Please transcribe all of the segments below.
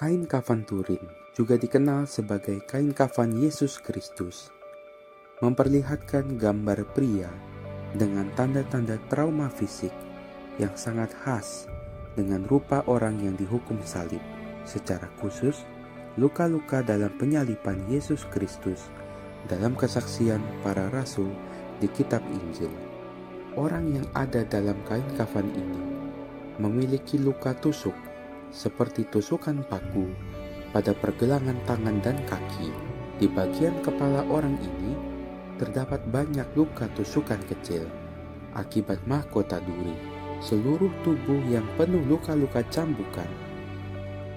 Kain kafan Turin juga dikenal sebagai kain kafan Yesus Kristus, memperlihatkan gambar pria dengan tanda-tanda trauma fisik yang sangat khas dengan rupa orang yang dihukum salib. Secara khusus, luka-luka dalam penyaliban Yesus Kristus dalam kesaksian para rasul di kitab Injil. Orang yang ada dalam kain kafan ini memiliki luka tusuk seperti tusukan paku pada pergelangan tangan dan kaki. Di bagian kepala orang ini terdapat banyak luka tusukan kecil akibat mahkota duri. Seluruh tubuh yang penuh luka-luka cambukan,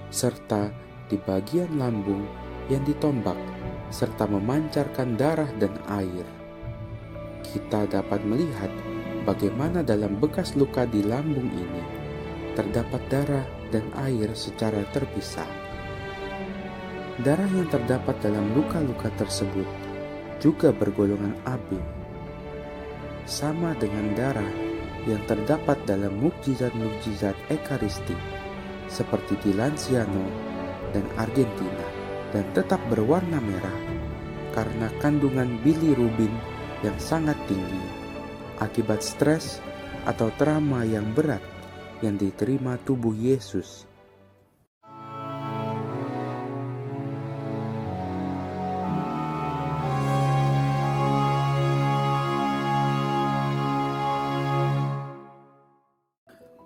serta di bagian lambung yang ditombak serta memancarkan darah dan air. Kita dapat melihat bagaimana dalam bekas luka di lambung ini terdapat darah dan air secara terpisah. Darah yang terdapat dalam luka-luka tersebut juga bergolongan AB, sama dengan darah yang terdapat dalam mukjizat-mukjizat Ekaristi seperti di Lanciano dan Argentina, dan tetap berwarna merah karena kandungan bilirubin yang sangat tinggi akibat stres atau trauma yang berat yang diterima tubuh Yesus.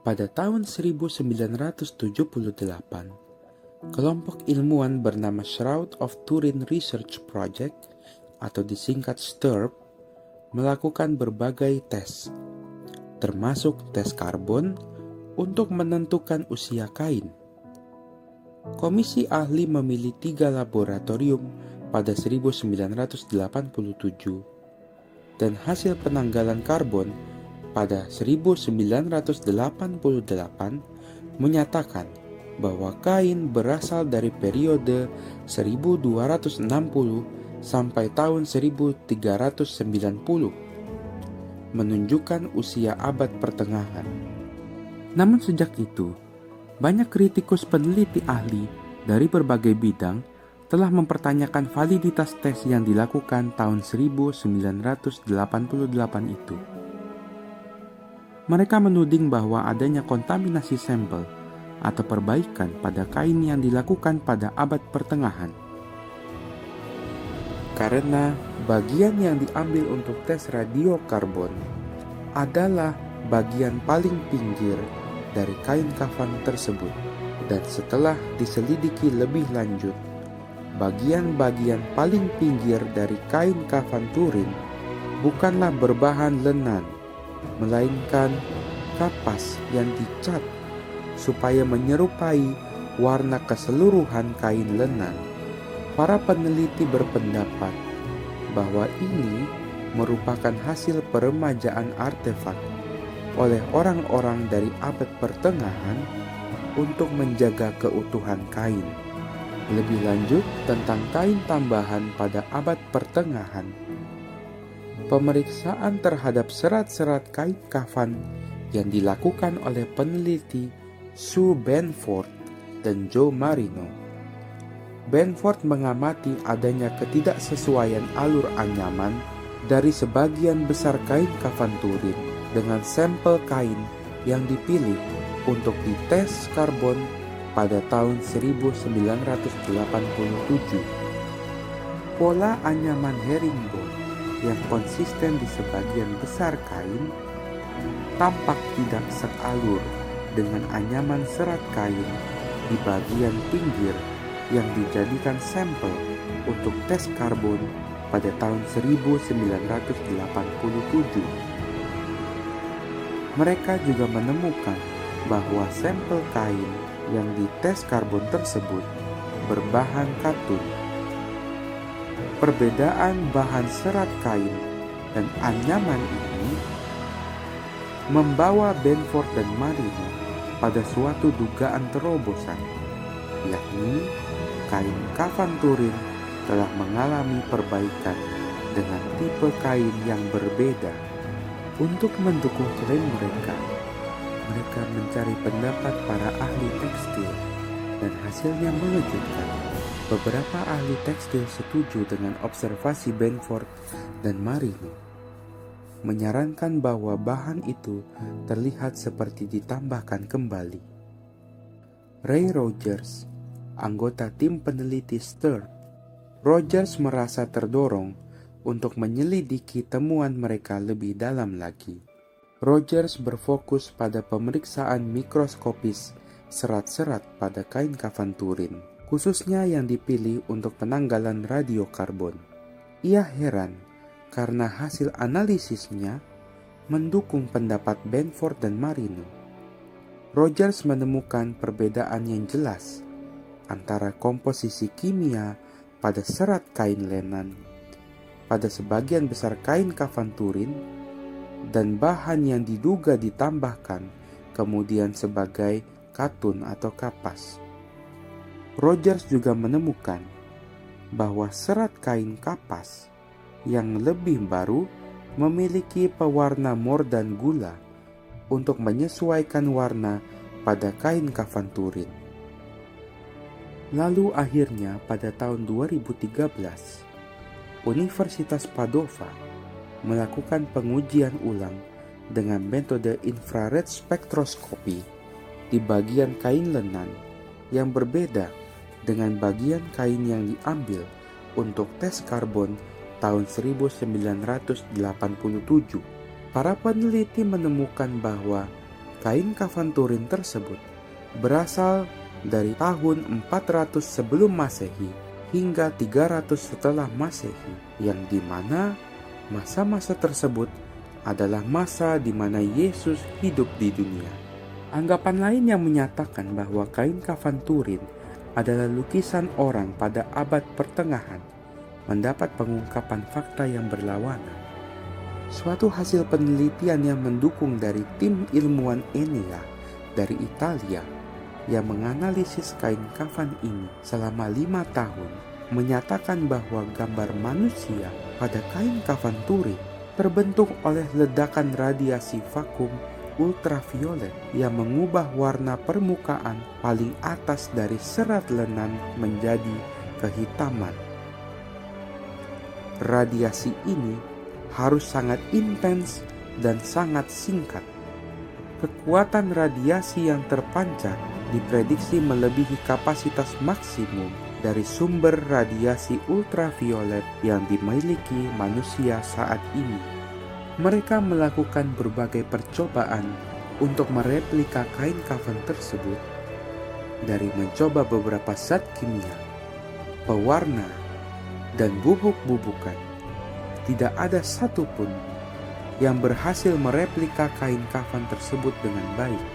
Pada tahun 1978, kelompok ilmuwan bernama Shroud of Turin Research Project atau disingkat STURP melakukan berbagai tes, termasuk tes karbon untuk menentukan usia kain. Komisi ahli memilih 3 laboratorium pada 1987 dan hasil penanggalan karbon pada 1988 menyatakan bahwa kain berasal dari periode 1260 sampai tahun 1390, menunjukkan usia abad pertengahan. Namun sejak itu, banyak kritikus peneliti ahli dari berbagai bidang telah mempertanyakan validitas tes yang dilakukan tahun 1988 itu. Mereka menuding bahwa adanya kontaminasi sampel atau perbaikan pada kain yang dilakukan pada abad pertengahan. Karena bagian yang diambil untuk tes radiokarbon adalah bagian paling pinggir dari kain kafan tersebut, dan setelah diselidiki lebih lanjut, bagian-bagian paling pinggir dari kain kafan Turin bukanlah berbahan lenan, melainkan kapas yang dicat supaya menyerupai warna keseluruhan kain lenan. Para peneliti berpendapat bahwa ini merupakan hasil peremajaan artefak oleh orang-orang dari abad pertengahan untuk menjaga keutuhan kain. Lebih lanjut tentang kain tambahan pada abad pertengahan. Pemeriksaan terhadap serat-serat kain kafan yang dilakukan oleh peneliti Sue Benford dan Joe Marino. Benford mengamati adanya ketidaksesuaian alur anyaman dari sebagian besar kain kafan Turin dengan sampel kain yang dipilih untuk dites karbon pada tahun 1987. Pola anyaman herringbone yang konsisten di sebagian besar kain tampak tidak sealur dengan anyaman serat kain di bagian pinggir yang dijadikan sampel untuk tes karbon pada tahun 1987. Mereka juga menemukan bahwa sampel kain yang dites karbon tersebut berbahan katun. Perbedaan bahan serat kain dan anyaman ini membawa Benford dan Marino pada suatu dugaan terobosan, yakni kain kafan Turin telah mengalami perbaikan dengan tipe kain yang berbeda. Untuk mendukung klaim mereka mencari pendapat para ahli tekstil dan hasilnya mengejutkan. Beberapa ahli tekstil setuju dengan observasi Benford dan Marino, menyarankan bahwa bahan itu terlihat seperti ditambahkan kembali. Ray Rogers, anggota tim peneliti Stern, Rogers merasa terdorong untuk menyelidiki temuan mereka lebih dalam lagi. Rogers berfokus pada pemeriksaan mikroskopis serat-serat pada kain kafan Turin, khususnya yang dipilih untuk penanggalan radiokarbon. Ia heran karena hasil analisisnya mendukung pendapat Benford dan Marino. Rogers menemukan perbedaan yang jelas antara komposisi kimia pada serat kain lenan, pada sebagian besar kain kafan Turin, dan bahan yang diduga ditambahkan kemudian sebagai katun atau kapas. Rogers juga menemukan bahwa serat kain kapas yang lebih baru memiliki pewarna mordan gula untuk menyesuaikan warna pada kain kafan Turin. Lalu akhirnya pada tahun 2013, Universitas Padova melakukan pengujian ulang dengan metode infrared spektroskopi di bagian kain lenan yang berbeda dengan bagian kain yang diambil untuk tes karbon tahun 1987. Para peneliti menemukan bahwa kain kafan Turin tersebut berasal dari tahun 400 sebelum Masehi hingga 300 setelah Masehi, yang dimana masa-masa tersebut adalah masa di mana Yesus hidup di dunia. Anggapan lain yang menyatakan bahwa kain kafan Turin adalah lukisan orang pada abad pertengahan mendapat pengungkapan fakta yang berlawanan. Suatu hasil penelitian yang mendukung dari tim ilmuwan Enea dari Italia yang menganalisis kain kafan ini selama 5 tahun menyatakan bahwa gambar manusia pada kain kafan Turin terbentuk oleh ledakan radiasi vakum ultraviolet yang mengubah warna permukaan paling atas dari serat lenan menjadi kehitaman. Radiasi ini harus sangat intens dan sangat singkat. Kekuatan radiasi yang terpancar diprediksi melebihi kapasitas maksimum dari sumber radiasi ultraviolet yang dimiliki manusia saat ini. Mereka melakukan berbagai percobaan untuk mereplika kain kafan tersebut, dari mencoba beberapa zat kimia, pewarna, dan bubuk-bubukan. Tidak ada satupun yang berhasil mereplika kain kafan tersebut dengan baik.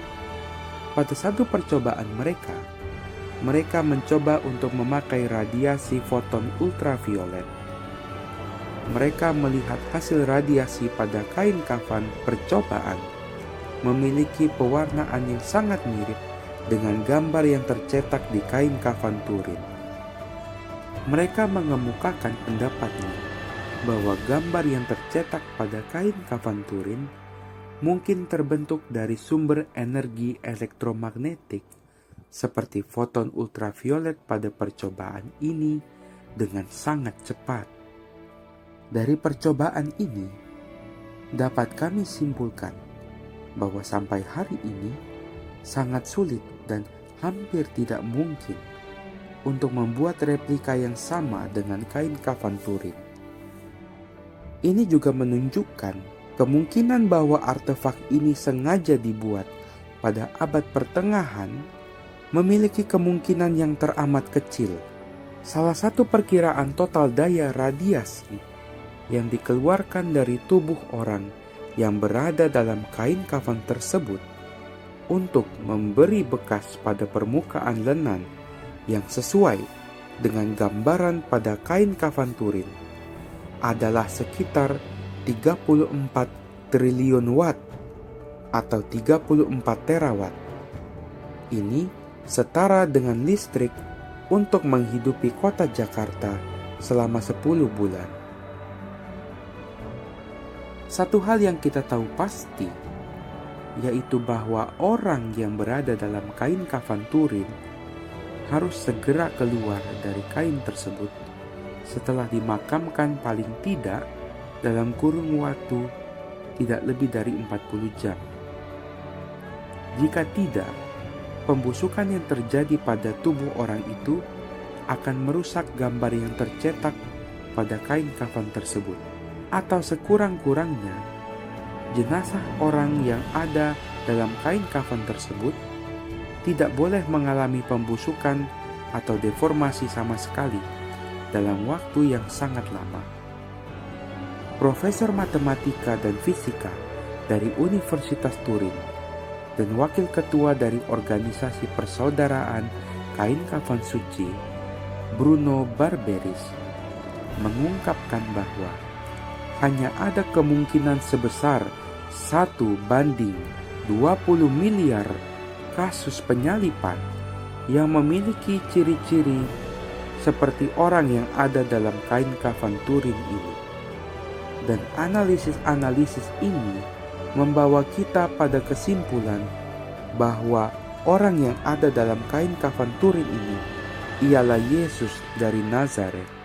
Pada satu percobaan mereka mencoba untuk memakai radiasi foton ultraviolet. Mereka melihat hasil radiasi pada kain kafan percobaan memiliki pewarnaan yang sangat mirip dengan gambar yang tercetak di kain kafan Turin. Mereka mengemukakan pendapatnya bahwa gambar yang tercetak pada kain kafan Turin mungkin terbentuk dari sumber energi elektromagnetik seperti foton ultraviolet pada percobaan ini dengan sangat cepat. Dari percobaan ini dapat kami simpulkan bahwa sampai hari ini sangat sulit dan hampir tidak mungkin untuk membuat replika yang sama dengan kain kafan Turin. Ini juga menunjukkan kemungkinan bahwa artefak ini sengaja dibuat pada abad pertengahan memiliki kemungkinan yang teramat kecil. Salah satu perkiraan total daya radiasi yang dikeluarkan dari tubuh orang yang berada dalam kain kafan tersebut untuk memberi bekas pada permukaan lenan yang sesuai dengan gambaran pada kain kafan Turin adalah sekitar 34 triliun watt atau 34 terawatt. Ini setara dengan listrik untuk menghidupi kota Jakarta selama 10 bulan. Satu hal yang kita tahu pasti, yaitu bahwa orang yang berada dalam kain kafan Turin harus segera keluar dari kain tersebut setelah dimakamkan paling tidak dalam kurun waktu tidak lebih dari 40 jam. Jika tidak, pembusukan yang terjadi pada tubuh orang itu akan merusak gambar yang tercetak pada kain kafan tersebut. Atau sekurang-kurangnya, jenazah orang yang ada dalam kain kafan tersebut tidak boleh mengalami pembusukan atau deformasi sama sekali dalam waktu yang sangat lama. Profesor Matematika dan Fisika dari Universitas Turin dan Wakil Ketua dari Organisasi Persaudaraan Kain Kafan Suci, Bruno Barberis, mengungkapkan bahwa hanya ada kemungkinan sebesar 1:20 miliar kasus penyalipan yang memiliki ciri-ciri seperti orang yang ada dalam kain kafan Turin ini. Dan analisis-analisis ini membawa kita pada kesimpulan bahwa orang yang ada dalam kain kafan Turin ini ialah Yesus dari Nazaret.